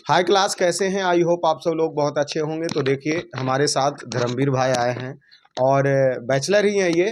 हाय class, कैसे हैं? I hope आप सब लोग बहुत अच्छे होंगे। तो देखिए, हमारे साथ धर्मवीर भाई आए हैं और बैचलर ही हैं ये,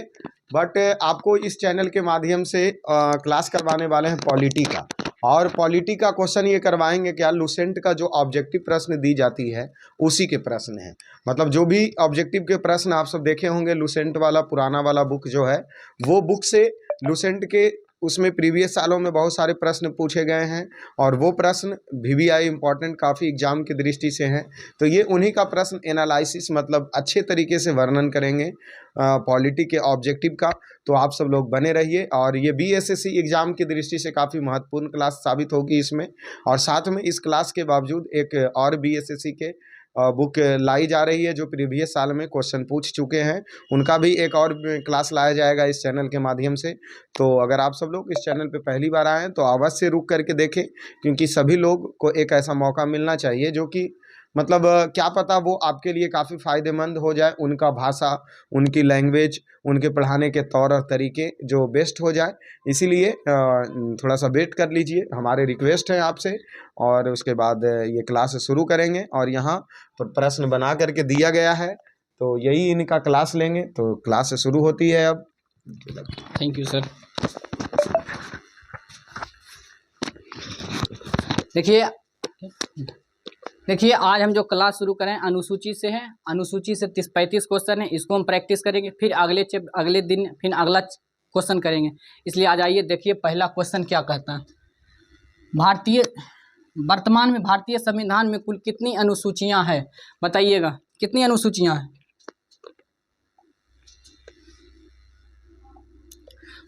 बट आपको इस चैनल के माध्यम से क्लास करवाने वाले हैं पॉलिटी का। और पॉलिटी का क्वेश्चन ये करवाएंगे क्या, लुसेंट का जो ऑब्जेक्टिव प्रश्न दी जाती है उसी के प्रश्न हैं। मतलब जो भी ऑब्जेक्टिव के प्रश्न आप सब देखे होंगे, लुसेंट वाला पुराना वाला बुक जो है, वो बुक से लुसेंट के उसमें प्रीवियस सालों में बहुत सारे प्रश्न पूछे गए हैं और वो प्रश्न वीवीआई इम्पॉर्टेंट काफ़ी एग्जाम की दृष्टि से हैं। तो ये उन्हीं का प्रश्न एनालिसिस मतलब अच्छे तरीके से वर्णन करेंगे पॉलिटी के ऑब्जेक्टिव का। तो आप सब लोग बने रहिए और ये बीएसएससी एग्जाम की दृष्टि से काफ़ी महत्वपूर्ण क्लास साबित होगी इसमें। और साथ में इस क्लास के बावजूद एक और बीएसएससी के बुक लाई जा रही है जो प्रीवियस साल में क्वेश्चन पूछ चुके हैं, उनका भी एक और क्लास लाया जाएगा इस चैनल के माध्यम से। तो अगर आप सब लोग इस चैनल पे पहली बार आए हैं तो अवश्य रुक करके देखें, क्योंकि सभी लोग को एक ऐसा मौका मिलना चाहिए जो कि मतलब क्या पता वो आपके लिए काफ़ी फ़ायदेमंद हो जाए, उनका भाषा, उनकी लैंग्वेज, उनके पढ़ाने के तौर और तरीके जो बेस्ट हो जाए। इसीलिए थोड़ा सा वेट कर लीजिए, हमारे रिक्वेस्ट है आपसे। और उसके बाद ये क्लास शुरू करेंगे और यहाँ पर प्रश्न बना करके दिया गया है, तो यही इनका क्लास लेंगे। तो क्लास शुरू होती है अब। Thank you sir. देखिए आज हम जो क्लास शुरू करें अनुसूची से है। अनुसूची से 30-35 क्वेश्चन है, इसको हम प्रैक्टिस करेंगे। फिर अगले दिन फिर अगला क्वेश्चन करेंगे। इसलिए आज आइए देखिए पहला क्वेश्चन क्या कहता है। वर्तमान में भारतीय संविधान में कुल कितनी अनुसूचियां हैं? बताइएगा कितनी अनुसूचियां हैं।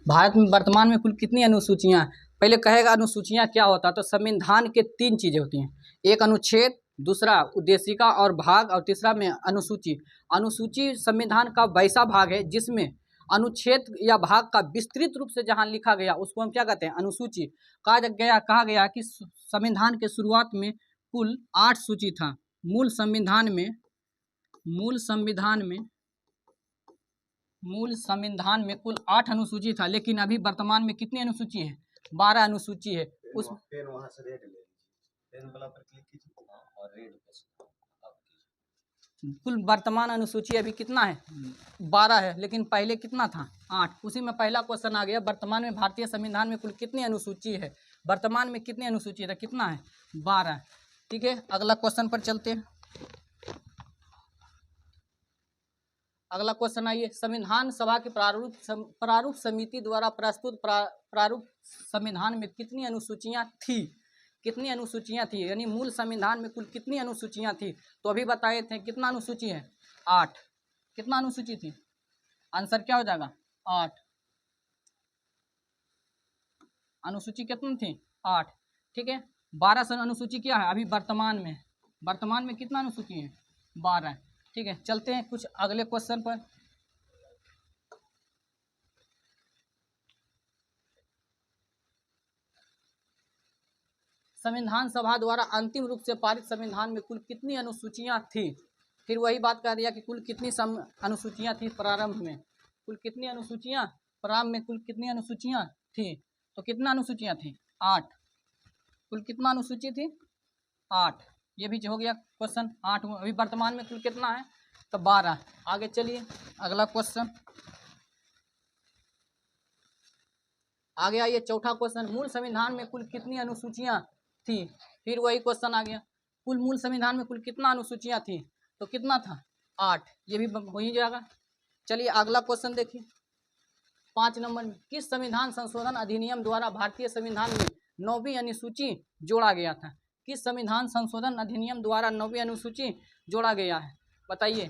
भारत में वर्तमान में कुल कितनी अनुसूचियां हैं? पहले कहेगा अनुसूचियां क्या होता है, तो संविधान के 3 चीज़ें होती हैं, एक अनुच्छेद, दूसरा उद्देशिका और भाग, और तीसरा में अनुसूची। अनुसूची संविधान का वैसा भाग है जिसमें अनुच्छेद या भाग का विस्तृत रूप से जहां लिखा गया उसको हम क्या कहते हैं, अनुसूची। कहा गया कि संविधान के शुरुआत में कुल 8 सूची था। मूल संविधान में कुल 8 अनुसूची था, लेकिन अभी वर्तमान में कितनी अनुसूची है? 12 अनुसूची है। उस कुल वर्तमान अनुसूची अभी कितना है? 12 है, लेकिन पहले कितना था? 8। उसी में पहला क्वेश्चन आ गया, वर्तमान में भारतीय संविधान में कुल कितनी अनुसूची है? वर्तमान में कितनी अनुसूची है? कितना है? 12। ठीक है, अगला क्वेश्चन पर चलते हैं। अगला क्वेश्चन आइए, संविधान सभा के प्रारूप समिति द्वारा प्रस्तुत प्रारूप संविधान में कितनी अनुसूचियां थी? कितनी अनुसूचियां थी, यानी मूल संविधान में कुल कितनी अनुसूचियां थी? तो अभी बताए थे कितना अनुसूची है? 8। कितना अनुसूची थी? आंसर क्या हो जाएगा? 8। अनुसूची कितनी थी? 8। ठीक है, 12 अनुसूची क्या है अभी वर्तमान में कितना अनुसूची है? 12। ठीक है, चलते हैं कुछ अगले क्वेश्चन पर। संविधान सभा द्वारा अंतिम रूप से पारित संविधान में कुल कितनी अनुसूचियां थी? फिर वही बात कर दिया कि कुल कितनी अनुसूचियां थी प्रारंभ में। कुल कितनी अनुसूचियां प्रारंभ में कुल कितनी अनुसूचियां थी? तो कितना अनुसूचियां थी? 8। कुल कितना अनुसूची थी? 8। ये भी हो गया क्वेश्चन 8। अभी वर्तमान में कुल कितना है? तो 12। आगे चलिए अगला क्वेश्चन। आगे आइए चौथा क्वेश्चन, मूल संविधान में कुल कितनी अनुसूचियां थी? फिर वही क्वेश्चन आ गया, कुल मूल संविधान में कुल कितना अनुसूचियां थी? तो कितना था? 8। ये भी हो ही जाएगा। चलिए अगला क्वेश्चन देखिए, 5 नंबर में, किस संविधान संशोधन अधिनियम द्वारा भारतीय संविधान में 9वीं अनुसूची जोड़ा गया था? किस संविधान संशोधन अधिनियम द्वारा 9वीं अनुसूची जोड़ा गया है? बताइए।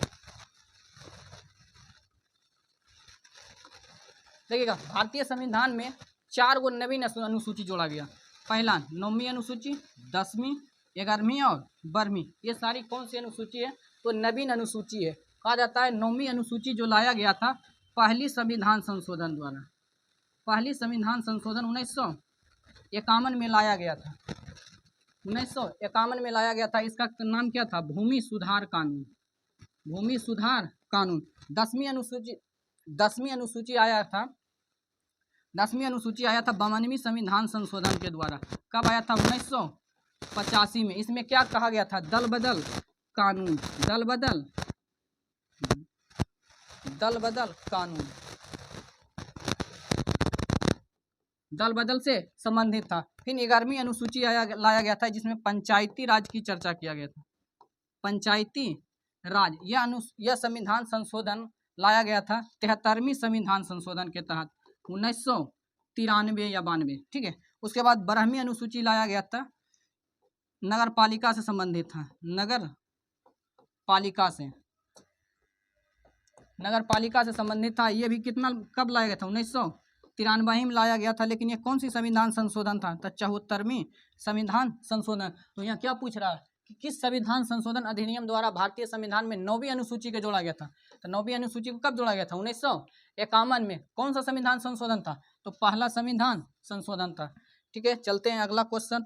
देखिएगा, भारतीय संविधान में 4 गो नवीन अनुसूची जोड़ा गया। पहला 9वीं अनुसूची, 10वीं, 11वीं और 12वीं। ये सारी कौन सी अनुसूची है? तो नवीन अनुसूची है। कहा जाता है 9वीं अनुसूची जो लाया गया था पहली संविधान संशोधन द्वारा। पहली संविधान संशोधन 1951 में लाया गया था। 1951 में लाया गया था। इसका नाम क्या था? भूमि सुधार कानून। भूमि सुधार कानून। 10वीं अनुसूची आया था। 10वीं अनुसूची आया था 52वीं संविधान संशोधन के द्वारा। कब आया था? 1985 में। इसमें क्या कहा गया था? दल बदल कानून, दल बदल कानून, दल बदल से संबंधित था। फिर 11वीं अनुसूची लाया गया था जिसमें पंचायती राज की चर्चा किया गया था। पंचायती राज, यह संविधान संशोधन लाया गया था 73वीं संविधान संशोधन के तहत 1993 या 92, ठीक है। उसके बाद 12वीं अनुसूची लाया गया था, नगर पालिका से संबंधित था। नगर पालिका से संबंधित था। ये भी कितना कब लाया गया था? 1993 में लाया गया था। लेकिन ये कौन सी संविधान संशोधन था? तो 74वीं संविधान संशोधन। तो यहाँ क्या पूछ रहा है कि किस संविधान संशोधन अधिनियम द्वारा भारतीय संविधान में 9वीं अनुसूची को जोड़ा गया था? तो 9वीं अनुसूची को कब जोड़ा गया था? 1951 में। कौन सा संविधान संशोधन था? तो पहला संविधान संशोधन था, ठीक है। चलते हैं अगला क्वेश्चन।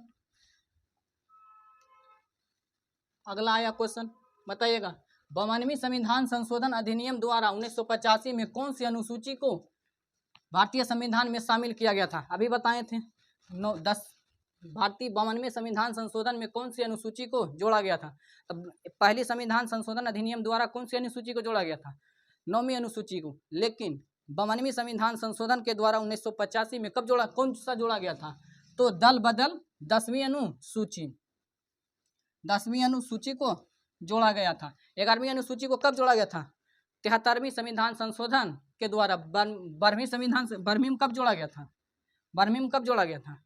अगला आया क्वेश्चन, बताइएगा। 52वीं संविधान संशोधन अधिनियम द्वारा 1985 में कौन सी अनुसूची को भारतीय संविधान में शामिल किया गया था? अभी बताए थे। 52वें संविधान संशोधन में कौन सी अनुसूची को जोड़ा गया था? तब पहली संविधान संशोधन अधिनियम द्वारा कौन सी अनुसूची को जोड़ा गया था? 9वीं अनुसूची को। लेकिन 52वीं संविधान संशोधन के द्वारा 1985 में कौन सा जोड़ा गया था? तो दल बदल 10वीं अनुसूची को जोड़ा गया था। 11वीं अनुसूची को कब जोड़ा गया था? 73वीं संविधान संशोधन के द्वारा। 12वीं में कब जोड़ा गया था?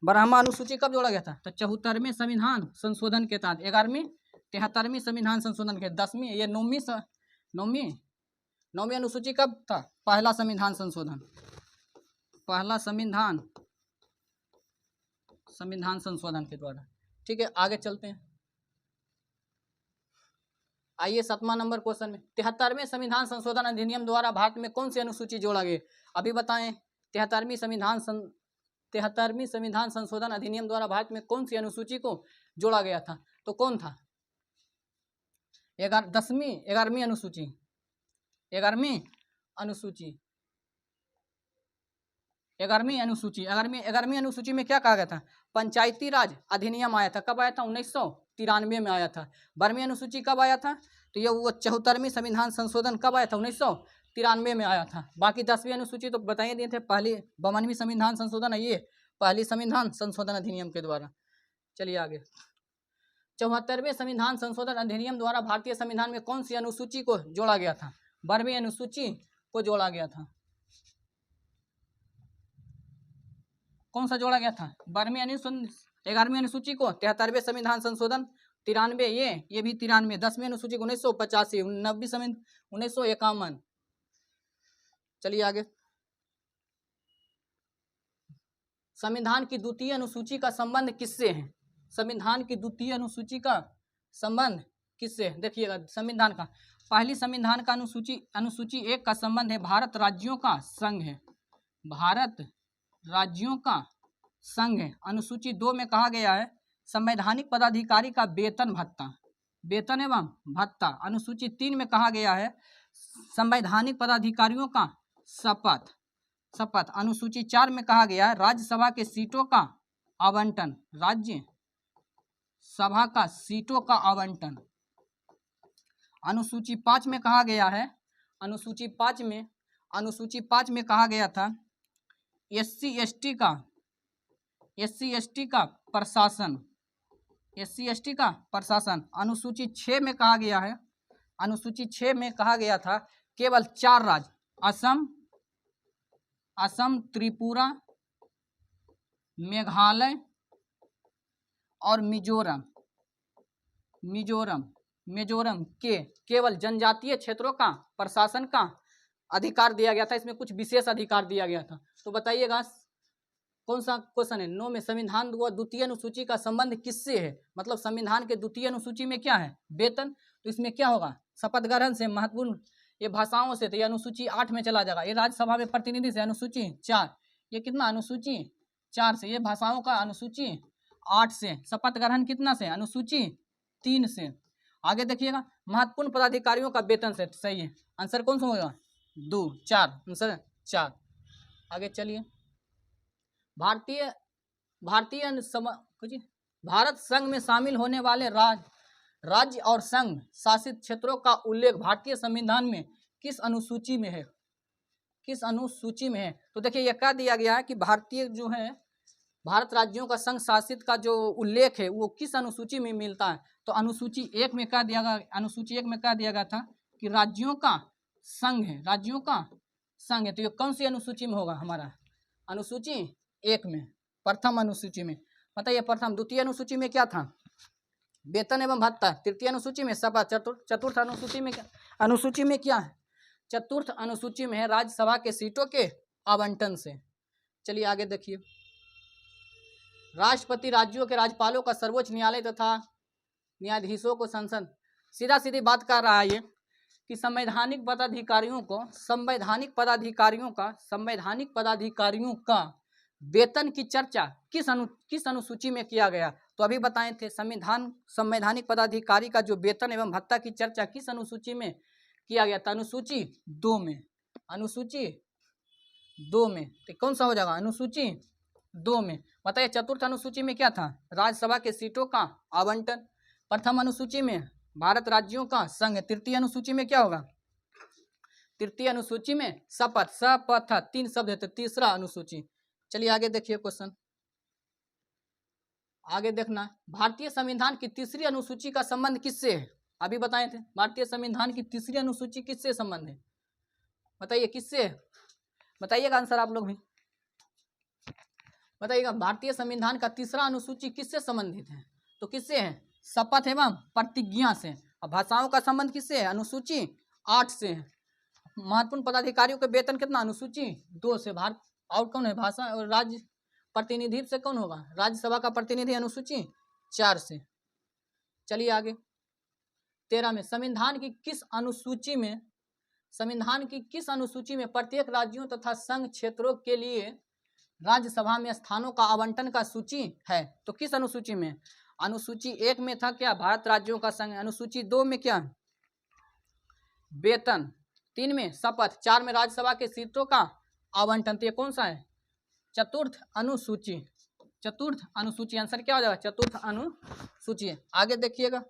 12वां अनुसूची कब जोड़ा गया था? तो 74वें संविधान संशोधन के तहत। 11वीं 73वीं संविधान संशोधन के 10वीं, ये 9वीं अनुसूची कब था? पहला संविधान संशोधन के द्वारा, ठीक है। आगे चलते हैं। आइए 7वां नंबर क्वेश्चन में। 73वें संविधान संशोधन अधिनियम द्वारा भारत में कौन सी अनुसूची जोड़ा गया? अभी बताएं। 73वीं संविधान संशोधन अधिनियम द्वारा भारत में कौन सी अनुसूची को जोड़ा गया था? तो कौन था? 11वीं अनुसूची में क्या कहा गया था? पंचायती राज अधिनियम आया था। कब आया था? 1993 में आया था। 12वीं अनुसूची कब आया था? तो ये वो 74वीं संविधान संशोधन कब आया था? 1993 में आया था। बाकी 10वीं अनुसूची तो बताइए दिए थे। पहली 52वीं संविधान संशोधन है, ये पहली संविधान संशोधन अधिनियम के द्वारा। चलिए आगे। 74वें संविधान संशोधन अधिनियम द्वारा भारतीय संविधान में कौन सी अनुसूची को जोड़ा गया था? 12वीं अनुसूची को जोड़ा गया था। कौन सा जोड़ा गया था? 11वीं अनुसूची को 73वें संविधान संशोधन 93, ये भी 93। 10वीं अनुसूची को 1985, 1951। चलिए आगे। संविधान की द्वितीय अनुसूची का संबंध किससे है? संविधान की द्वितीय अनुसूची का संबंध किससे? देखिएगा, संविधान का पहली संविधान का अनुसूची 1 का संबंध है भारत राज्यों का संघ है। भारत राज्यों का संघ है। अनुसूची 2 में कहा गया है संवैधानिक पदाधिकारी का वेतन एवं भत्ता। अनुसूची 3 में कहा गया है संवैधानिक पदाधिकारियों का शपथ। अनुसूची 4 में कहा गया है राज्यसभा के सीटों का आवंटन। राज्यसभा का सीटों का आवंटन। अनुसूची 5 में कहा गया है, अनुसूची 5 में कहा गया था एससी एसटी का प्रशासन। अनुसूची 6 में कहा गया है, अनुसूची 6 में कहा गया था केवल 4 राज्य असम, त्रिपुरा, मेघालय और मिजोरम के केवल जनजातीय क्षेत्रों का प्रशासन का अधिकार दिया गया था। इसमें कुछ विशेष अधिकार दिया गया था। तो बताइएगा कौन सा क्वेश्चन है? 9 में संविधान व द्वितीय अनुसूची का संबंध किससे है? मतलब संविधान के द्वितीय अनुसूची में क्या है? वेतन। तो इसमें क्या होगा? शपथ ग्रहण से, महत्वपूर्ण ये भाषाओं से। तो ये अनुसूची 8 में चला जाएगा। ये राज्यसभा में प्रतिनिधि से अनुसूची 4। ये कितना? अनुसूची 4 से। ये भाषाओं का अनुसूची 8 से। शपथ ग्रहण कितना से? अनुसूची 3 से। आगे देखिएगा महत्वपूर्ण पदाधिकारियों का वेतन से। सही है, आंसर कौन सा होगा? 2, 4, आंसर 4। आगे चलिए। भारतीय कुछ भारत संघ में शामिल होने वाले राज्य और संघ शासित क्षेत्रों का उल्लेख भारतीय संविधान में किस अनुसूची में है? किस अनुसूची में है? तो देखिए ये कह दिया गया है कि भारतीय जो है भारत राज्यों का संघ शासित का जो उल्लेख है वो किस अनुसूची में मिलता है? तो अनुसूची 1 में कह दिया गया, अनुसूची 1 में कह दिया गया था कि राज्यों का संघ है, राज्यों का संघ है। तो ये कौन सी अनुसूची में होगा? हमारा अनुसूची 1 में, प्रथम अनुसूची में। बताइए प्रथम। द्वितीय अनुसूची में क्या था? वेतन एवं भत्ता। तृतीय अनुसूची में सभा। चतुर्थ अनुसूची में क्या है? चतुर्थ अनुसूची में है राज्यसभा के सीटों के आवंटन से। चलिए आगे देखिए। राष्ट्रपति राज्यों के राज्यपालों का सर्वोच्च न्यायालय तथा न्यायाधीशों को संसद। सीधा सीधी बात कर रहा है ये कि संवैधानिक पदाधिकारियों का वेतन की चर्चा किस अनुसूची में किया गया? तो अभी बताए थे संवैधानिक पदाधिकारी का जो वेतन एवं भत्ता की चर्चा किस अनुसूची में किया गया था? अनुसूची 2 में। अनुसूची 2 में। तो कौन सा हो जाएगा? अनुसूची 2 में। बताइए चतुर्थ अनुसूची में क्या था? राज्यसभा के सीटों का आवंटन। प्रथम अनुसूची में भारत राज्यों का संघ। तृतीय अनुसूची में क्या होगा? तृतीय अनुसूची में शपथ 3 शब्द है, तो तीसरा अनुसूची। चलिए आगे देखिए क्वेश्चन। आगे देखना, भारतीय संविधान की तीसरी अनुसूची का संबंध किससे है? अभी बताए थे भारतीय संविधान की तीसरी अनुसूची किससे संबंध है? बताइए किससे? बताइएगा आंसर आप लोग भी बताइएगा। भारतीय संविधान का तीसरा अनुसूची किससे संबंधित है? तो किससे है? शपथ एवं प्रतिज्ञा से। और भाषाओं का संबंध किससे है? अनुसूची 8 से है। महत्वपूर्ण पदाधिकारियों के वेतन कितना? अनुसूची 2 से। भारत और कौन है? भाषा और राज्य प्रतिनिधि से कौन होगा? राज्यसभा का प्रतिनिधि अनुसूची 4 से। चलिए आगे 13 में संविधान की किस अनुसूची में प्रत्येक राज्यों तथा संघ क्षेत्रों के लिए राज्यसभा में स्थानों का आवंटन का सूची है? तो किस अनुसूची में? अनुसूची 1 में था क्या? भारत राज्यों का संघ। अनुसूची 2 में क्या? वेतन। 3 में शपथ। 4 में राज्यसभा के सीटों का आवंटन। तो ये कौन सा है? चतुर्थ अनुसूची। चतुर्थ अनुसूची। आंसर क्या हो जाएगा? चतुर्थ अनुसूची। आगे देखिएगा,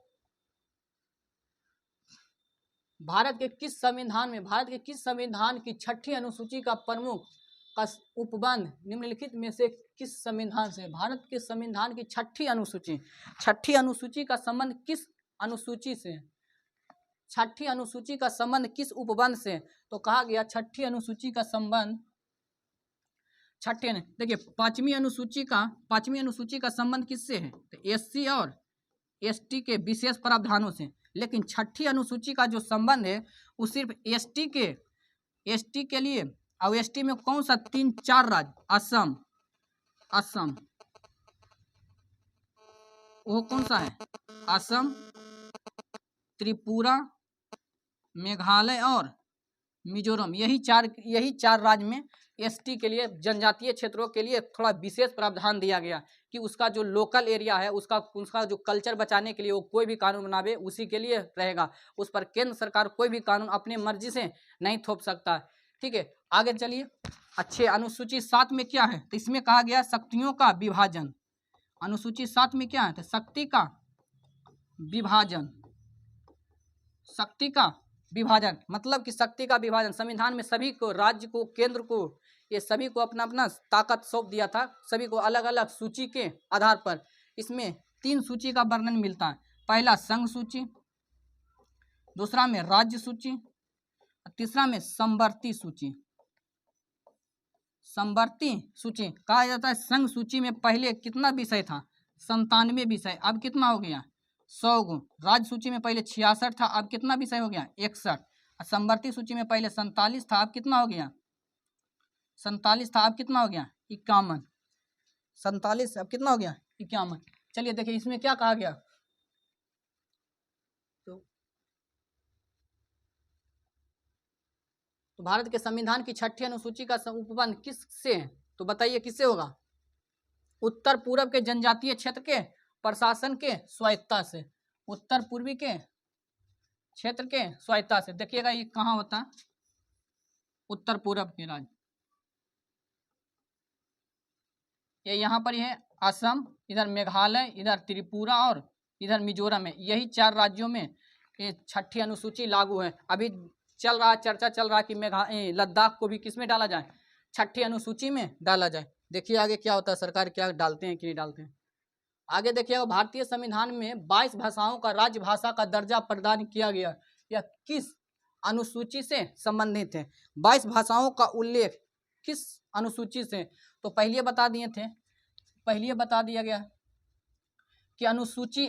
भारत के किस संविधान की 6ठी अनुसूची का प्रमुख का उपबंध निम्नलिखित में से किस संविधान से? भारत के संविधान की 6ठी अनुसूची का संबंध किस अनुसूची से? 6ठी अनुसूची का संबंध किस उपबंध से? तो कहा गया 6ठी अनुसूची का संबंध देखिए 5वीं अनुसूची का संबंध किससे है? तो SC और ST के विशेष प्रावधानों से। लेकिन 6ठी अनुसूची का जो संबंध है वो सिर्फ ST के लिए। और ST में कौन सा 3-4 राज्य? असम। वो कौन सा है? असम, त्रिपुरा, मेघालय और मिजोरम। यही चार राज्य में ST के लिए, जनजातीय क्षेत्रों के लिए थोड़ा विशेष प्रावधान दिया गया कि उसका जो लोकल एरिया है उसका जो कल्चर बचाने के लिए वो कोई भी कानून बनावे उसी के लिए रहेगा। उस पर केंद्र सरकार कोई भी कानून अपने मर्जी से नहीं थोप सकता। ठीक है, आगे चलिए। अच्छे, अनुसूची 7 में क्या है? तो इसमें कहा गया शक्तियों का विभाजन। अनुसूची 7 में क्या है? तो शक्ति का विभाजन मतलब कि शक्ति का विभाजन। संविधान में सभी को, राज्य को, केंद्र को, ये सभी को अपना अपना ताकत सौंप दिया था, सभी को अलग अलग सूची के आधार पर। इसमें 3 सूची का वर्णन मिलता है। पहला संघ सूची, दूसरा में राज्य सूची, तीसरा में समवर्ती सूची। कहा जाता है संघ सूची में पहले कितना विषय था? 97 विषय, अब कितना हो गया? 100 गुण। राज्य सूची में पहले 66 था, अब कितना विषय हो गया? 61। समवर्ती सूची में पहले 47 था, अब कितना हो गया? 51। 47 अब कितना हो गया? 51। चलिए देखिए इसमें क्या कहा गया। तो भारत के संविधान की 6ठी अनुसूची का उपबंध किससे है? तो बताइए किससे होगा? उत्तर पूर्व के जनजातीय क्षेत्र के प्रशासन के स्वायत्ता से। उत्तर पूर्वी के क्षेत्र के स्वायत्ता से। देखिएगा ये कहाँ होता है? उत्तर पूर्व के राज्य, ये यहाँ पर ही है असम, इधर मेघालय, इधर त्रिपुरा और इधर मिजोरम है। यही 4 राज्यों में ये 6ठी अनुसूची लागू है। अभी चल रहा चर्चा चल रहा कि लद्दाख को भी किस में डाला जाए, 6ठी अनुसूची में डाला जाए। देखिए आगे क्या होता है, सरकार क्या डालते हैं कि नहीं डालते हैं। आगे देखिएगा, भारतीय संविधान में 22 भाषाओं का राजभाषा का दर्जा प्रदान किया गया। यह किस अनुसूची से संबंधित है? 22 भाषाओं का उल्लेख किस अनुसूची से? तो पहले बता दिए थे, पहले बता दिया गया कि अनुसूची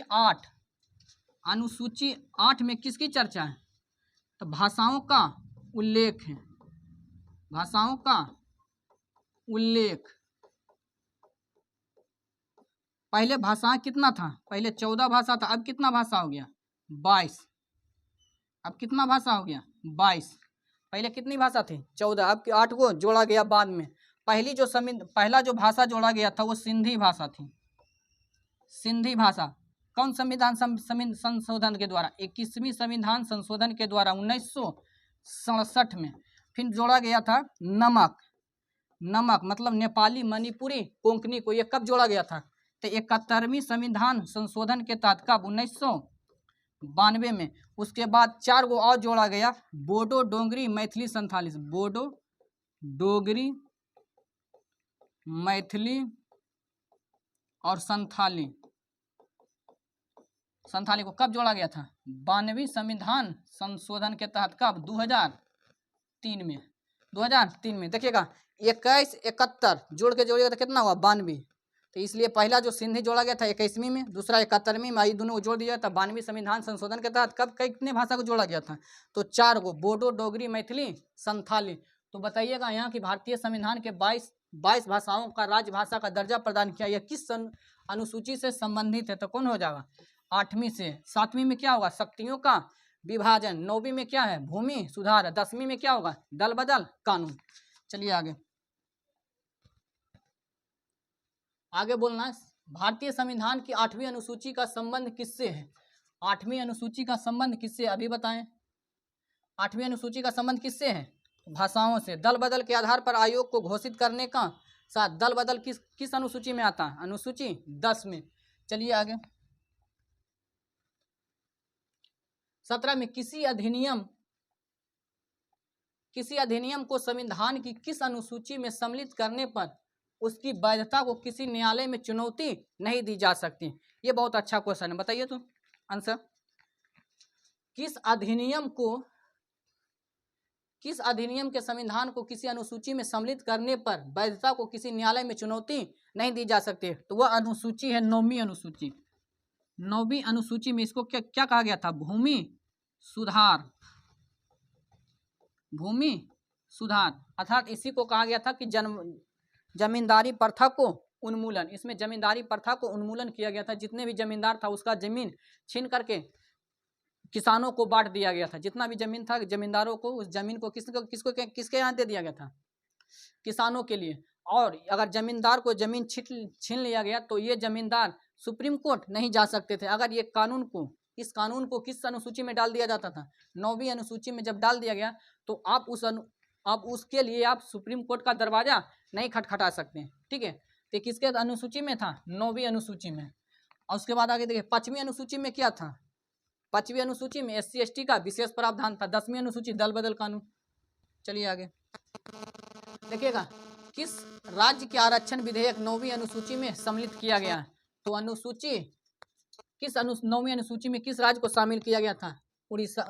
8 में किसकी चर्चा है? तो भाषाओं का उल्लेख है, भाषाओं का उल्लेख। पहले भाषा कितना था? पहले 14 भाषा था, अब कितना भाषा हो गया? 22। अब कितना भाषा हो गया? 22। पहले कितनी भाषा थी? 14। अब 8 को जोड़ा गया बाद में। पहला जो भाषा जोड़ा गया था वो सिंधी भाषा थी। सिंधी भाषा कौन संविधान संशोधन के द्वारा? 21वीं संविधान संशोधन के द्वारा 1967 में। फिर जोड़ा गया था नमक मतलब नेपाली, मणिपुरी, कोंकणी को। ये कब जोड़ा गया था? तो 71वीं संविधान संशोधन के तहत। कब? 1992 में। उसके बाद 4 गो और जोड़ा गया, बोडो, डोगरी, मैथिली, संथाली। बोडो, डोगरी, मैथिली और संथाली को कब जोड़ा गया था? 92वीं संविधान संशोधन के तहत। कब? 2003 में। 2003 में। देखिएगा 21, 71 जोड़ के जोड़िएगा तो कितना हुआ? 92। तो इसलिए पहला जो सिंधी जोड़ा गया था 21वीं में, दूसरा 71वीं में। ये दोनों को जोड़ दिया था 92वीं संविधान संशोधन के तहत। कब कितने भाषा को जोड़ा गया था? तो 4 गो, बोडो, डोगरी, मैथिली, संथाली। तो बताइएगा यहाँ की भारतीय संविधान के 22 भाषाओं का राजभाषा का दर्जा प्रदान किया, यह किस अनुसूची से संबंधित है? तो कौन हो जाएगा? 8वीं से। 7वीं में क्या होगा? शक्तियों का विभाजन। 9वीं में क्या है? भूमि सुधार। 10वीं में क्या होगा? दल बदल कानून। चलिए आगे बोलना है। भारतीय संविधान की 8वीं अनुसूची का संबंध किससे है? 8वीं अनुसूची का संबंध किससे? अभी बताएं। 8वीं अनुसूची का संबंध किससे है? भाषाओं से। दल बदल के आधार पर आयोग को घोषित करने का साथ। दल बदल किस अनुसूची में आता है? अनुसूची 10 में। चलिए आगे। 17 में किसी अधिनियम को संविधान की किस अनुसूची में सम्मिलित करने पर उसकी वैधता को किसी न्यायालय में चुनौती नहीं दी जा सकती? ये बहुत अच्छा क्वेश्चन है, बताइए तो आंसर। किस अधिनियम के संविधान को किसी अनुसूची में सम्मिलित करने पर वैधता को किसी न्यायालय में चुनौती नहीं दी जा सकती? तो वह अनुसूची है 9वीं अनुसूची। 9वीं अनुसूची में इसको क्या कहा गया था? भूमि सुधार। अर्थात इसी को कहा गया था कि जमींदारी प्रथा को उन्मूलन। इसमें जमींदारी प्रथा को उन्मूलन किया गया था। जितने भी जमींदार था उसका जमीन छीन करके किसानों को बांट दिया गया था। जितना भी जमीन था जमींदारों को, उस जमीन को किसके यहाँ दे दिया गया था? किसानों के लिए। और अगर जमींदार को जमीन छीन लिया गया तो ये जमींदार सुप्रीम कोर्ट नहीं जा सकते थे। अगर ये इस कानून को किस अनुसूची में डाल दिया जाता था? 9वीं अनुसूची में जब डाल दिया गया तो आप उसके लिए आप सुप्रीम कोर्ट का दरवाजा नहीं खटखटा सकते। ठीक है, तो किसके अनुसूची में था? 9वीं अनुसूची में। और उसके बाद आगे देखिए 5वीं अनुसूची में क्या था? 5वीं अनुसूची में SC ST का विशेष प्रावधान था। 10वीं अनुसूची दल बदल कानून। चलिए आगे देखिएगा, किस राज्य के आरक्षण विधेयक 9वीं अनुसूची में सम्मिलित किया गया? तो 9वीं अनुसूची में किस राज्य को शामिल किया गया था? उड़ीसा,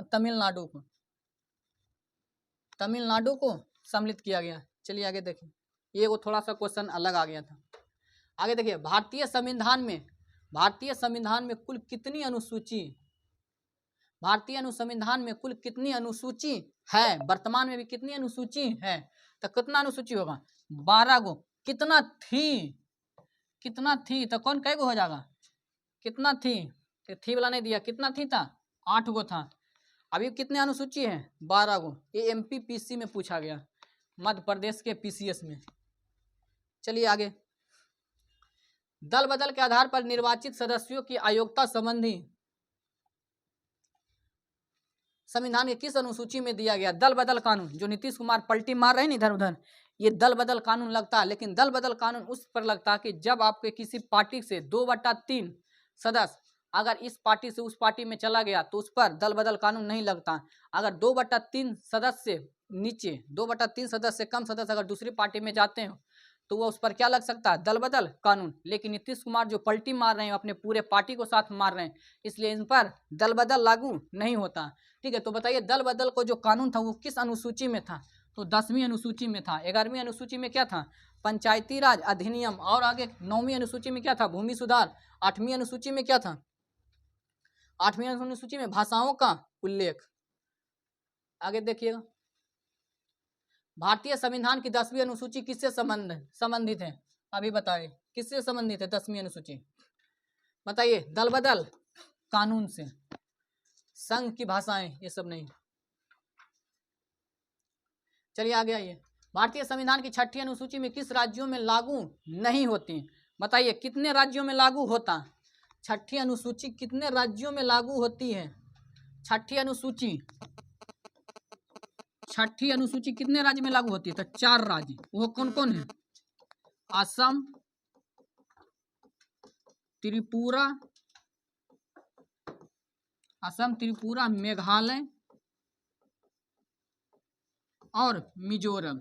तमिलनाडु को सम्मिलित किया गया। चलिए आगे देखिए, ये वो थोड़ा सा क्वेश्चन अलग आ गया था। आगे देखिए, भारतीय संविधान में कुल कितनी अनुसूची? भारतीय अनुसंविधान में कुल कितनी अनुसूची है? वर्तमान में भी कितनी अनुसूची है? तो कितना अनुसूची होगा? 12 गो। कितना थी तो कौन कई गो हो जाएगा? कितना थी? तो थी वाला नहीं दिया। कितना थी था? 8 गो था। अभी कितने अनुसूची है? 12 गो। ये MPPC में पूछा गया, मध्य प्रदेश के PCS में। चलिए आगे, दल बदल के आधार पर निर्वाचित सदस्यों की अयोग्यता संबंधी संविधान के किस अनुसूची में दिया गया? दल बदल कानून, जो नीतीश कुमार पलटी मार रहे हैं इधर उधर, ये दल बदल कानून लगता है, लेकिन दल बदल कानून उस पर लगता है कि जब आपके किसी पार्टी से 2/3 सदस्य अगर इस पार्टी से उस पार्टी में चला गया तो उस पर दल बदल कानून नहीं लगता। अगर 2/3 सदस्य से नीचे 2/3 सदस्य से कम सदस्य अगर दूसरी पार्टी में जाते हैं तो वो उस पर क्या लग सकता है, दल बदल कानून। लेकिन नीतीश कुमार जो पलटी मार रहे हैं अपने पूरे पार्टी को साथ मार रहे हैं, इसलिए इन पर दल बदल लागू नहीं होता। ठीक है, तो बताइए दल बदल को जो कानून था वो किस अनुसूची में था, तो 10वीं अनुसूची में था। 11वीं अनुसूची में क्या था, पंचायती राज अधिनियम, और आगे 9वीं अनुसूची में क्या था, भूमि सुधार। 8वीं अनुसूची में क्या था, 8वीं अनुसूची में भाषाओं का उल्लेख। आगे देखिएगा, भारतीय संविधान की 10वीं अनुसूची किससे संबंधित है, अभी बताइए किससे संबंधित है 10वीं अनुसूची, बताइए। दल बदल कानून से, संघ की भाषाएं ये सब नहीं। चलिए आगे आइए, भारतीय संविधान की 6ठी अनुसूची में किस राज्यों में लागू नहीं होती, बताइए कितने राज्यों में लागू होता। 6ठी अनुसूची कितने राज्यों में लागू होती है, 6ठी अनुसूची, 6ठी अनुसूची कितने राज्य में लागू होती है, तो 4 राज्य। वो कौन कौन है, असम, त्रिपुरा, असम, त्रिपुरा, मेघालय और मिजोरम।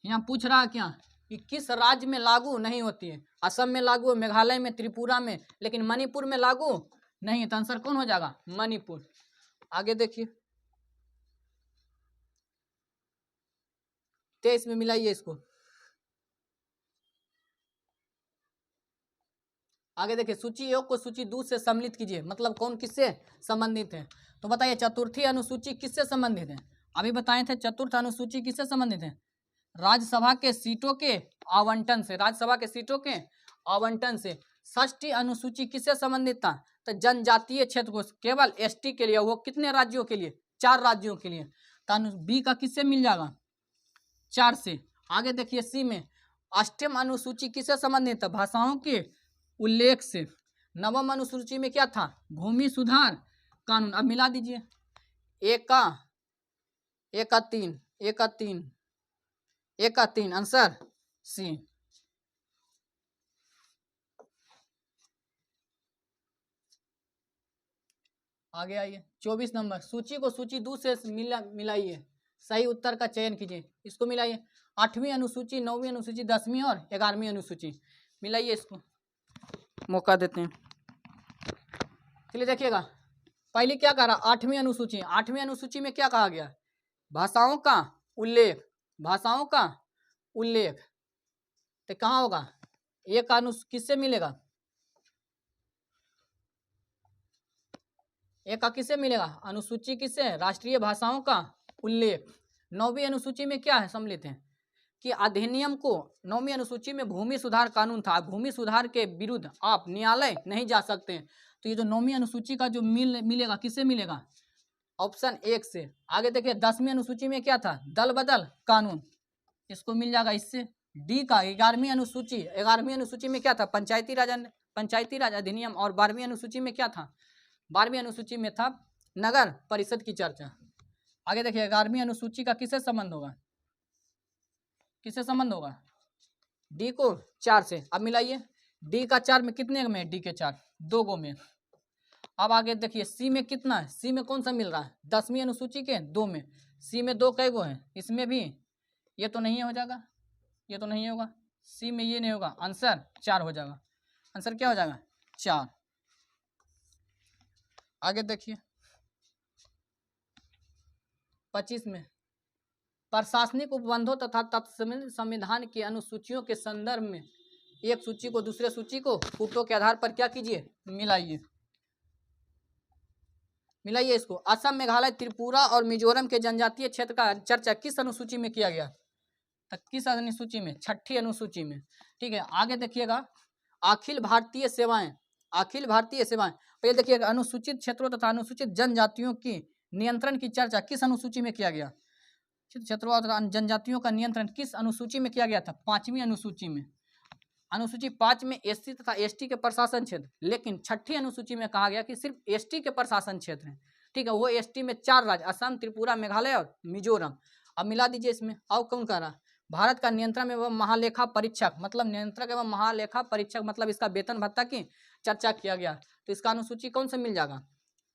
यहाँ पूछ रहा है क्या कि किस राज्य में लागू नहीं होती है, असम में लागू है, मेघालय में, त्रिपुरा में, लेकिन मणिपुर में लागू नहीं है। तो आंसर कौन हो जाएगा, मणिपुर। आगे देखिए 23 में मिलाइए इसको। आगे देखिए, सूची योग को सूची 2 से सम्मिलित कीजिए, मतलब कौन किससे संबंधित है। तो बताइए चतुर्थी अनुसूची किससे संबंधित है, अभी बताए थे चतुर्थ अनुसूची किससे संबंधित है, राज्यसभा के सीटों के आवंटन से, राज्यसभा के सीटों के आवंटन से। षष्ठी अनुसूची किससे संबंधित था, तो जनजातीय क्षेत्र को, केवल एसटी के लिए, वो कितने राज्यों के लिए, 4 राज्यों के लिए। तो बी का किससे मिल जाएगा, 4 से। आगे देखिए सी में, अष्टम अनुसूची किससे संबंधित था, भाषाओं के उल्लेख से। नवम अनुसूची में क्या था, भूमि सुधार कानून। अब मिला दीजिए, एक का तीन, आंसर सी। आगे आइए 24 नंबर, सूची को सूची 2 से मिलाइए, सही उत्तर का चयन कीजिए। इसको मिलाइए, 8वीं अनुसूची, 9वीं अनुसूची, 10वीं और 11वीं अनुसूची, मिलाइए इसको, मौका देते हैं। चलिए देखिएगा, पहले क्या कह रहा, 8वीं अनुसूची, 8वीं अनुसूची में क्या कहा गया, भाषाओं का उल्लेख, भाषाओं का उल्लेख। तो कहाँ होगा, एक किससे मिलेगा, एक का किससे मिलेगा, अनुसूची किससे, राष्ट्रीय भाषाओं का उल्लेख। 9वीं अनुसूची में क्या है सम्मिलित है कि अधिनियम को, 9वीं अनुसूची में भूमि सुधार कानून था, भूमि सुधार के विरुद्ध आप न्यायालय नहीं जा सकते हैं। तो ये जो 9वीं अनुसूची का जो मिलेगा किससे मिलेगा, ऑप्शन 1 से। आगे देखिए 10वीं अनुसूची में क्या था, दल बदल कानून, इसको मिल जाएगा इससे। डी का 11वीं अनुसूची, 11वीं अनुसूची में क्या था, पंचायती राज अधिनियम। और 12वीं अनुसूची में क्या था, 12वीं अनुसूची में था नगर परिषद की चर्चा। आगे देखिए 11वीं अनुसूची का किससे संबंध होगा, किससे संबंध होगा, डी को 4 से। अब मिलाइए, डी का 4 में कितने में, डी के 4 2 गो में। अब आगे देखिए सी में कितना है, सी में कौन सा मिल रहा है, 10वीं अनुसूची के 2 में। सी में 2 कै गो है, इसमें भी ये तो नहीं हो जाएगा, ये तो नहीं होगा, सी में ये नहीं होगा, आंसर 4 हो जाएगा। आंसर क्या हो जाएगा, 4। आगे देखिए 25 में, प्रशासनिक उपबंधों तथा तत्संबंधी संविधान की अनुसूचियों के संदर्भ में एक सूची को दूसरे सूची को फुटो के आधार पर क्या कीजिए, मिलाइए, मिलाइए इसको। असम, मेघालय, त्रिपुरा और मिजोरम के जनजातीय क्षेत्र का चर्चा किस अनुसूची में किया गया, तो किस अनुसूची में, 6ठी अनुसूची में। ठीक है, आगे देखिएगा, अखिल भारतीय सेवाएं, अखिल भारतीय सेवाएं, पहले देखिएगा, अनुसूचित क्षेत्रों तथा अनुसूचित जनजातियों की नियंत्रण की चर्चा किस अनुसूची में किया गया, क्षेत्रों तथा जनजातियों का नियंत्रण किस अनुसूची में किया गया था, 5वीं अनुसूची में। अनुसूची 5 में एससी तथा एसटी के प्रशासन क्षेत्र, लेकिन 6ठी अनुसूची में कहा गया कि सिर्फ एसटी के प्रशासन क्षेत्र है। ठीक है, वो एसटी में 4 राज्य, असम, त्रिपुरा, मेघालय और मिजोरम। अब मिला दीजिए इसमें। अब कौन कह रहा, भारत का नियंत्रण एवं महालेखा परीक्षक, मतलब नियंत्रक एवं महालेखा परीक्षक, मतलब इसका वेतन भत्ता की चर्चा किया गया। तो इसका अनुसूची कौन सा मिल जाएगा,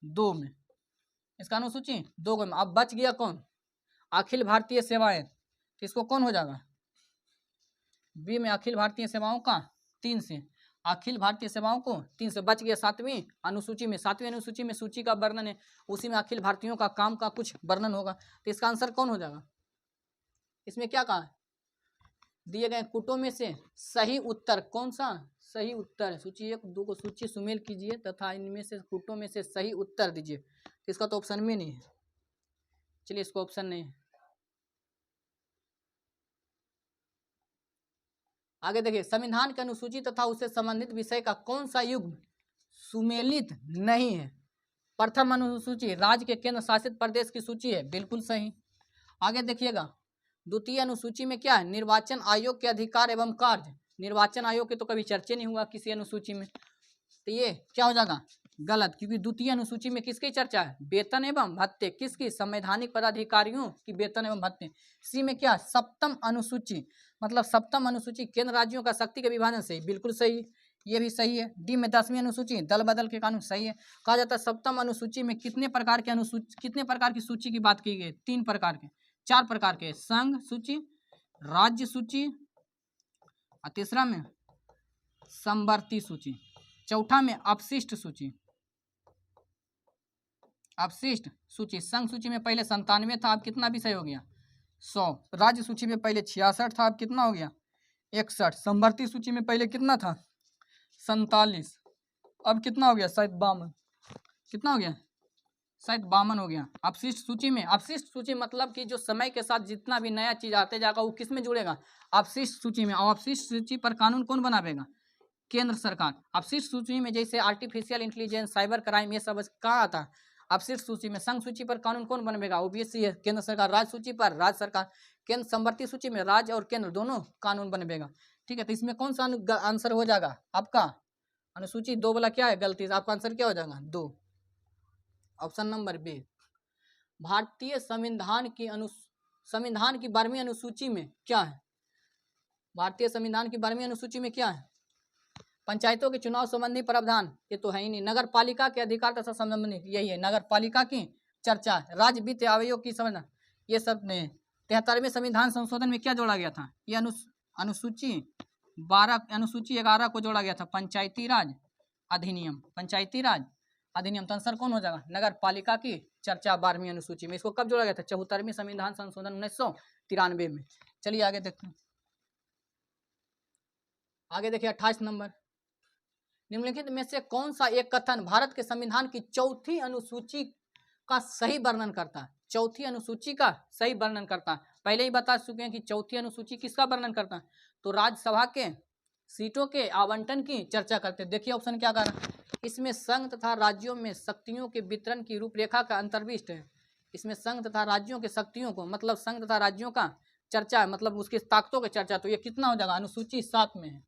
2 में, इसका अनुसूची 2 में। अब बच गया कौन, अखिल भारतीय सेवाएं, तो इसको कौन हो जाएगा, बी में अखिल भारतीय सेवाओं का 3 से, अखिल भारतीय सेवाओं को 3 से बच गया 7वीं अनुसूची में। 7वीं अनुसूची में सूची का वर्णन है, उसी में अखिल भारतीयों का काम का कुछ वर्णन होगा। तो इसका आंसर कौन हो जाएगा, इसमें क्या कहा है, दिए गए कूटों में से सही उत्तर कौन सा सही उत्तर है। सूची 1 2 को सूची सुमेल कीजिए तथा इनमें से कूटों में से सही उत्तर दीजिए। तो इसका तो ऑप्शन में नहीं है, चलिए इसको ऑप्शन नहीं है। आगे देखिए, संविधान की अनुसूची तथा उससे संबंधित विषय का कौन सा युग्म सुमेलित नहीं है। प्रथम अनुसूची राज्य के केंद्र शासित प्रदेश की सूची है, बिल्कुल सही। आगे देखिएगा, द्वितीय अनुसूची में क्या है, निर्वाचन आयोग के अधिकार एवं कार्य। निर्वाचन आयोग के तो कभी चर्चा नहीं हुआ किसी अनुसूची में, तो ये क्या हो जाएगा, गलत, क्योंकि द्वितीय अनुसूची में किसकी चर्चा है, वेतन एवं भत्ते, किसकी, संवैधानिक पदाधिकारियों की वेतन एवं भत्ते। सी में क्या, सप्तम अनुसूची, मतलब सप्तम अनुसूची केंद्र राज्यों का शक्ति के विभाजन से, बिल्कुल सही, ये भी सही है। डी में 10वीं अनुसूची दल बदल के कानून, सही है। कहा जाता है सप्तम अनुसूची में कितने प्रकार की सूची की बात की गई, 3 प्रकार के, 4 प्रकार के, संघ सूची, राज्य सूची, और तीसरा में समवर्ती सूची, चौथा में अपशिष्ट सूची। अपशिष्ट सूची, संघ सूची में पहले 97 था, अब कितना विषय हो गया, 100। राज्य सूची में पहले 66 था, अब कितना हो गया, 61। समवर्ती सूची में पहले कितना था, 47, अब कितना हो गया, शायद 52, कितना हो गया, शायद 52 हो गया। अपशिष्ट सूची में, अपशिष्ट सूची मतलब कि जो समय के साथ जितना भी नया चीज आते जाएगा वो किस में जुड़ेगा, अपशिष्ट सूची में। और अपशिष्ट सूची पर कानून कौन बनावेगा, केंद्र सरकार। अपशिष्ट सूची में जैसे आर्टिफिशियल इंटेलिजेंस, साइबर क्राइम, ये सब कहाँ आता है, अपशिष्ट सूची में। संघ सूची पर कानून कौन बनवेगा, ओबीसी है, केंद्र सरकार। राज्य सूची पर राज्य सरकार, केंद्र। समवर्ती सूची में राज्य और केंद्र दोनों कानून बनवेगा, ठीक है। तो इसमें कौन सा आंसर हो जाएगा आपका, अनुसूची 2 वाला क्या है गलती, आपका आंसर क्या हो जाएगा, 2, ऑप्शन नंबर बी। भारतीय संविधान की 12वीं अनुसूची में क्या है, भारतीय संविधान की 12वीं अनुसूची में क्या है, पंचायतों के चुनाव संबंधी प्रावधान, ये तो है ही नहीं। नगर पालिका के अधिकार तथा संबंधित, यही है, नगर पालिका की चर्चा। राज्य वित्त आयोग की संबंध, ये सब नहीं। 73वें संविधान संशोधन में क्या जोड़ा गया था, ये अनुसूची 11 को जोड़ा गया था, पंचायती राज अधिनियम, पंचायती राज अधिनियम। तो आंसर कौन हो जाएगा, नगर पालिका की चर्चा 12वीं अनुसूची में। इसको कब जोड़ा गया था, 74वें संविधान संशोधन 1993 में। चलिए आगे देखते हैं। आगे देखिए 28 नंबर, निम्नलिखित में से कौन सा एक कथन भारत के संविधान की चौथी अनुसूची का सही वर्णन करता है, चौथी अनुसूची का सही वर्णन करता है। पहले ही बता चुके हैं कि चौथी अनुसूची किसका वर्णन करता है, तो राज्यसभा के सीटों के आवंटन की चर्चा करते हैं। देखिए ऑप्शन क्या कर रहा है, इसमें संघ तथा राज्यों में शक्तियों के वितरण की रूपरेखा का अंतर्विष्ट है। इसमें संघ तथा राज्यों के शक्तियों को, मतलब संघ तथा राज्यों का चर्चा है, मतलब उसके ताकतों की चर्चा। तो ये कितना हो जाएगा, अनुसूची 7 में है,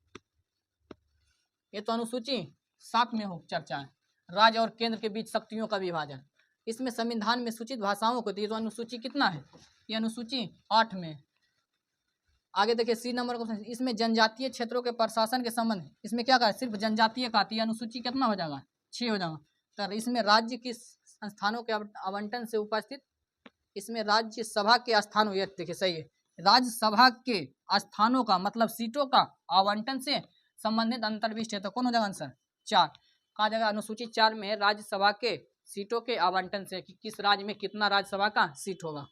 ये तो अनुसूची 7 में हो चर्चा है, राज्य और केंद्र के बीच शक्तियों का विभाजन। इसमें संविधान में सूचित भाषाओं को, तो ये तो अनुसूची कितना है, ये अनुसूची 8 में। आगे देखिए सी नंबर क्वेश्चन, इसमें जनजातीय क्षेत्रों के प्रशासन के संबंध, इसमें क्या कहा, सिर्फ जनजातीय का, तो अनुसूची कितना हो जाएगा, 6 हो जाएगा। तो इसमें राज्य की संस्थानों के आवंटन से उपस्थित, इसमें राज्य सभा के स्थानों, ये देखिए सही है, राज्यसभा के स्थानों का मतलब सीटों का आवंटन से संबंधित अंतर्विष्ट है। तो कौन हो जाएगा आंसर, 4। कहा जाएगा अनुसूची 4 में है राज्यसभा के सीटों के आवंटन से, कि किस राज्य में कितना राज्यसभा का सीट होगा।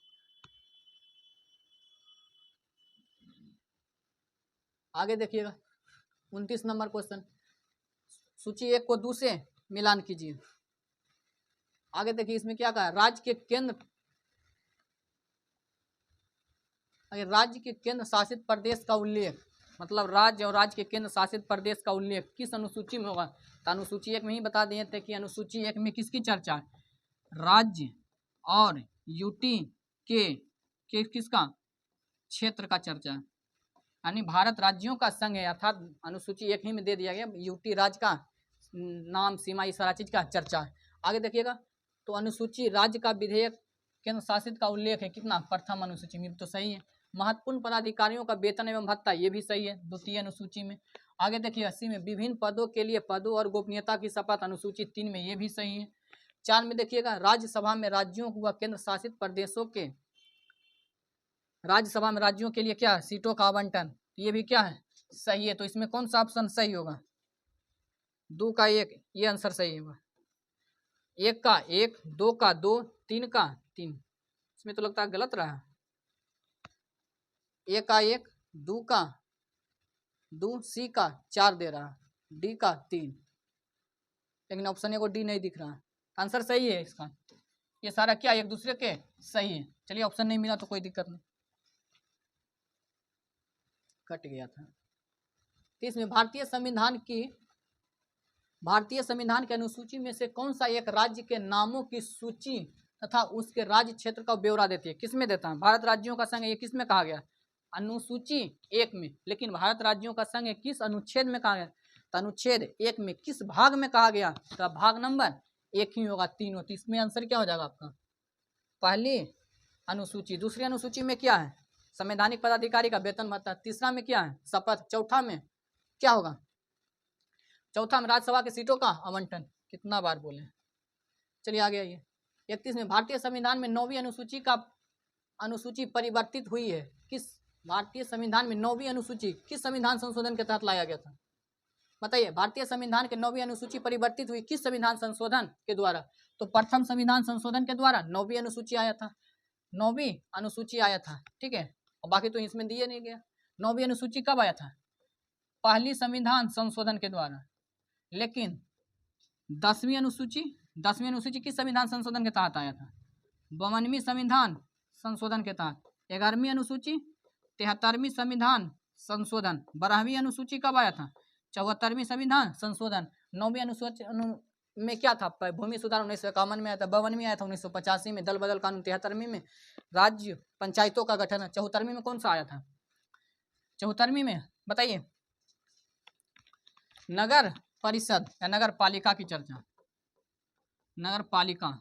आगे देखिएगा 29 नंबर क्वेश्चन, सूची 1 को 2 से मिलान कीजिए। आगे देखिए इसमें क्या कहा, राज्य के केंद्र शासित प्रदेश का उल्लेख, मतलब राज्य और राज्य के केंद्र शासित प्रदेश का उल्लेख किस अनुसूची में होगा। तो अनुसूची 1 में ही बता दिए थे कि अनुसूची 1 में किसकी चर्चा है, राज्य और यूटी के किसका क्षेत्र का चर्चा है, यानी भारत राज्यों का संघ है, अर्थात अनुसूची 1 ही में दे दिया गया, यूटी राज्य का नाम, सीमा, ये सारा चीज का चर्चा है। आगे देखिएगा, तो अनुसूची राज्य का विधेयक केंद्र शासित का उल्लेख है कितना, प्रथम अनुसूची में, तो सही है। महत्वपूर्ण पदाधिकारियों का वेतन एवं भत्ता, ये भी सही है, द्वितीय अनुसूची में। आगे देखिए 80 में विभिन्न पदों के लिए पदों और गोपनीयता की शपथ, अनुसूची 3 में, ये भी सही है। 4 में देखिएगा राज्यसभा में राज्यों व केंद्र शासित प्रदेशों के, राज्यसभा में राज्यों के लिए क्या है, सीटों का आवंटन, ये भी क्या है, सही है। तो इसमें कौन सा ऑप्शन सही होगा, 2 का 1, ये आंसर सही होगा। 1 का 1, 2 का 2, 3 का 3, इसमें तो लगता है गलत रहा। 1 का 1, 2 का 2, सी का 4 दे रहा, डी का 3, लेकिन ऑप्शन ए को डी नहीं दिख रहा। आंसर सही है इसका, ये सारा क्या एक दूसरे के सही है। चलिए ऑप्शन नहीं मिला तो कोई दिक्कत नहीं, कट गया था। तो इसमें भारतीय संविधान के अनुसूची में से कौन सा एक राज्य के नामों की सूची तथा उसके राज्य क्षेत्र का ब्यौरा देती है, किसमें देता है, भारत राज्यों का संघ, ये किसमें कहा गया, अनुसूची 1 में। लेकिन भारत राज्यों का संघ किस अनुच्छेद में कहा गया, तो अनुच्छेद 1 में किस भाग में कहा गया, तो भाग नंबर 1 ही होगा, 3 होती। इसमें आंसर क्या हो जाएगा आपका, पहली अनुसूची। दूसरी अनुसूची में क्या है, संवैधानिक पदाधिकारी का वेतन भत्ता। तीसरा में क्या है, शपथ। चौथा में क्या होगा, चौथा में राज्यसभा की सीटों का आवंटन। कितना बार बोले, चलिए आगे आइए। 31 में भारतीय संविधान में 9वीं अनुसूची परिवर्तित हुई है, किस, भारतीय संविधान में 9वीं अनुसूची किस संविधान संशोधन के तहत लाया गया था, बताइए। भारतीय संविधान के 9वीं अनुसूची परिवर्तित हुई किस संविधान संशोधन के द्वारा, तो प्रथम संविधान संशोधन के द्वारा 9वीं अनुसूची आया था, 9वीं अनुसूची आया था, ठीक है। और बाकी तो इसमें दिए नहीं गया। 9वीं अनुसूची कब आया था, पहली संविधान संशोधन के द्वारा। लेकिन 10वीं अनुसूची किस संविधान संशोधन के तहत आया था, 52वीं संविधान संशोधन के तहत। 11वीं अनुसूची 73वीं संविधान संशोधन। 12वीं अनुसूची कब आया था, 74वीं संविधान संशोधन। 9वीं अनुसूची में क्या था, भूमि सुधार 1951 में आया था। 52वीं आया था 1985 में, दल बदल कानून। 73वीं में राज्य पंचायतों का गठन। 74वीं में कौन सा आया था, 74वीं में बताइए, नगर परिषद या नगर पालिका की चर्चा, नगर पालिका।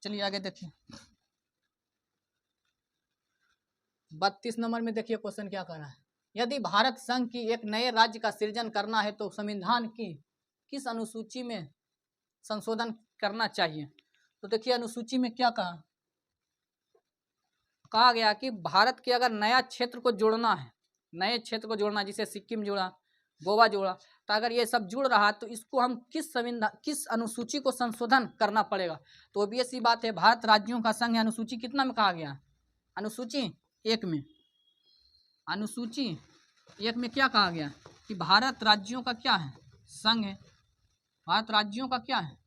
चलिए आगे देखिए 32 नंबर में देखिए क्वेश्चन क्या कर रहा है। यदि भारत संघ की एक नए राज्य का सृजन करना है तो संविधान की किस अनुसूची में संशोधन करना चाहिए, तो देखिए अनुसूची में क्या कहा गया कि भारत के अगर नया क्षेत्र को जोड़ना है, नए क्षेत्र को जोड़ना, जिसे सिक्किम जोड़ा, गोवा जोड़ा, तो अगर ये सब जुड़ रहा है तो इसको हम किस अनुसूची को संशोधन करना पड़ेगा, तो ऑब्वियस सी बात है भारत राज्यों का संघ अनुसूची कितना में कहा गया, अनुसूची 1 में। अनुसूची 1 में क्या कहा गया कि भारत राज्यों का क्या है, संघ है, भारत राज्यों का क्या है,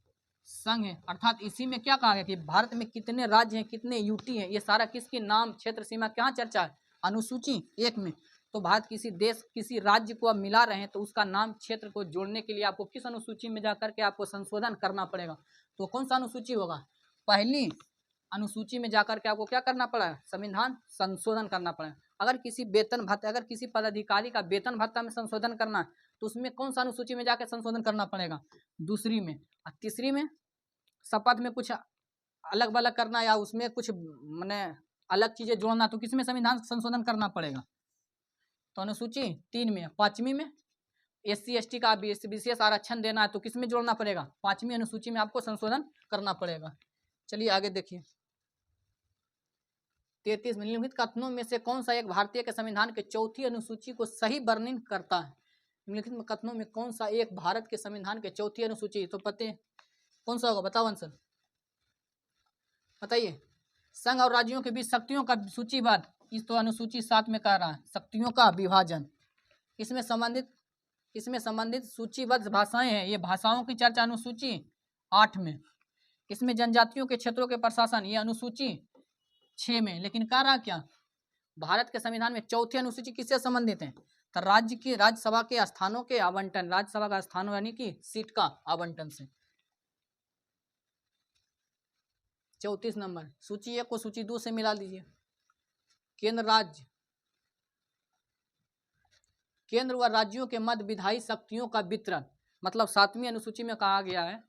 संघ है। अर्थात इसी में क्या कहा गया कि भारत में कितने राज्य हैं, कितने यूटी हैं, ये सारा किसके नाम, क्षेत्र, सीमा, क्या चर्चा है, अनुसूची 1 में। तो भारत किसी देश, किसी राज्य को आप मिला रहे हैं तो उसका नाम, क्षेत्र को जोड़ने के लिए आपको किस अनुसूची में जाकर के आपको संशोधन करना पड़ेगा, तो कौन सा अनुसूची होगा, पहली अनुसूची में जाकर के आपको क्या करना पड़ा, संविधान संशोधन करना पड़ा। अगर किसी वेतन भत्ता, अगर किसी पदाधिकारी का वेतन भत्ता में संशोधन करना है तो उसमें कौन सा अनुसूची में जाकर संशोधन करना पड़ेगा, दूसरी में। और तीसरी में शपथ में कुछ अलग बलग करना या उसमें कुछ मैंने अलग चीजें जोड़ना तो किसमें संविधान संशोधन करना पड़ेगा, तो अनुसूची 3 में। 5वीं में SC ST का विशेष आरक्षण देना है तो किसमें जोड़ना पड़ेगा, 5वीं अनुसूची में आपको संशोधन करना पड़ेगा। चलिए आगे देखिए 33 में निम्नलिखित कथनों में से कौन सा एक भारतीय के संविधान के चौथी अनुसूची को सही वर्णन करता है, निम्नलिखित कथनों में कौन सा एक भारत के संविधान के चौथी अनुसूची, तो पते कौन सा होगा, बताओ आंसर बताइए। संघ और राज्यों के बीच शक्तियों का सूचीबद्ध, इस तो अनुसूची 7 में कह रहा है, शक्तियों का विभाजन। इसमें संबंधित सूचीबद्ध भाषाएं हैं, ये भाषाओं की चर्चा अनुसूची 8 में। इसमें जनजातियों के क्षेत्रों के प्रशासन, ये अनुसूची 6 में। लेकिन कह रहा क्या, भारत के संविधान में चौथी अनुसूची किससे संबंधित है, तो राज्यसभा के स्थानों के आवंटन, राज्यसभा का स्थान यानी कि सीट का आवंटन से। 34 नंबर सूची 1 को सूची 2 से मिला दीजिए। केंद्र व राज्यों के मध्य विधायी शक्तियों का वितरण, मतलब 7वीं अनुसूची में कहा गया है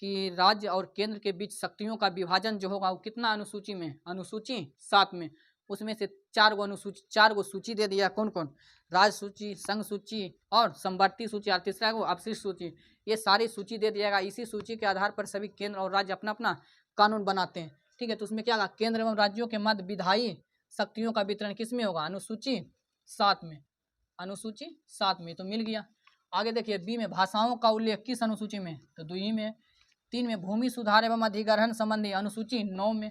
कि राज्य और केंद्र के बीच शक्तियों का विभाजन जो होगा वो कितना अनुसूची में, अनुसूची 7 में। उसमें से 4 गो सूची दे दिया, कौन कौन, राज्य सूची, संघ सूची और समवर्ती सूची, और तीसरा को अपशिष्ट सूची। ये सारी सूची दे दिया गया। इसी सूची के आधार पर सभी केंद्र और राज्य अपना अपना कानून बनाते हैं। ठीक है, तो उसमें क्या होगा, केंद्र एवं राज्यों के मध्य विधायी शक्तियों का वितरण किस में होगा, अनुसूची 7 में, अनुसूची 7 में। तो मिल गया। आगे देखिए बी में भाषाओं का उल्लेख किस अनुसूची में, तो 2 में। 3 में भूमि सुधार एवं अधिग्रहण संबंधी अनुसूची 9 में।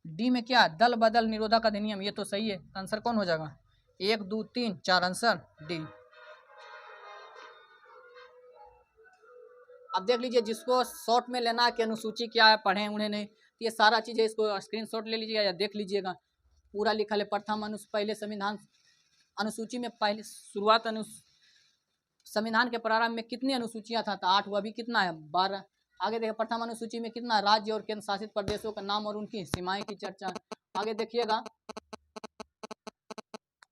डी में क्या, दल बदल निरोधक अधिनियम, ये तो सही है। आंसर कौन हो जाएगा, 1 2 3 4, आंसर डी। अब देख लीजिए, जिसको शॉर्ट में लेना है कि अनुसूची क्या है, पढ़ें उन्हें नहीं, तो ये सारा चीज़ है, इसको स्क्रीनशॉट ले लीजिएगा या देख लीजिएगा। पूरा लिखा है प्रथम पहले संविधान अनुसूची में पहले शुरुआत संविधान के प्रारंभ में कितनी अनुसूचियां था, तो 8, वो अभी कितना है, 12। आगे देखिए प्रथम अनुसूची में कितना, राज्य और केंद्र शासित प्रदेशों का नाम और उनकी सीमाएं की चर्चा। आगे देखिएगा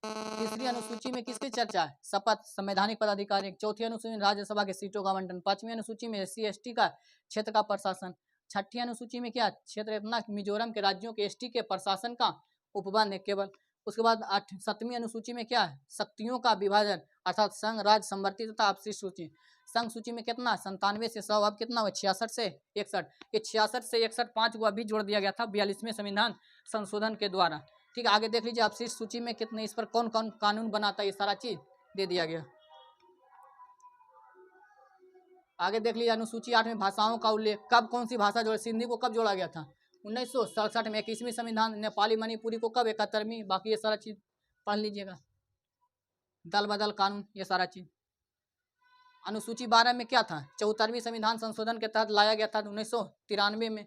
तीसरी अनुसूची में किसकी चर्चा है, शपथ, संवैधानिक पदाधिकारी। चौथी अनुसूची में राज्यसभा के सीटों का आवंटन। 5वीं अनुसूची में SC ST का क्षेत्र का प्रशासन। 6ठी अनुसूची में क्या, क्षेत्र इतना मिजोरम के राज्यों के ST के प्रशासन का उपबंध है केवल। उसके बाद 7वीं अनुसूची में क्या है, शक्तियों का विभाजन, अर्थात संघ, राज्य, समवर्ती तथा अपशिष्ट सूची। संघ सूची में कितना, 97 से 100, अब कितना हुआ, 66 से 61। ये 66 से 61 5 को अभी जोड़ दिया गया था 42वें संविधान संशोधन के द्वारा। ठीक है, आगे देख लीजिए अपशिष्ट सूची में कितने, इस पर कौन कौन कानून बनाता है, ये सारा चीज दे दिया गया। आगे देख लीजिए अनुसूची 8 में भाषाओं का उल्लेख, कब कौन सी भाषा जोड़े, सिंधी को कब जोड़ा गया था, 1967 में। 21वीं संविधान नेपाली मणिपुरी को कब, 71वीं। बाकी ये सारा चीज पढ़ लीजिएगा, दल बदल कानून, ये सारा चीज। अनुसूची 12 में क्या था, 74वीं संविधान संशोधन के तहत लाया गया था 1993 में।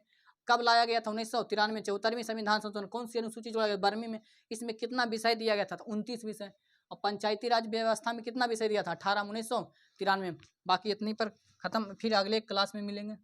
कब लाया गया था, 1993 में। 74वीं संविधान संशोधन कौन सी अनुसूची जोड़ा गया, 12वीं में। इसमें कितना विषय दिया गया था, 29 विषय। और पंचायती राज व्यवस्था में कितना विषय दिया था, 18, 1993 में। बाकी इतनी पर खत्म, फिर अगले क्लास में मिलेंगे।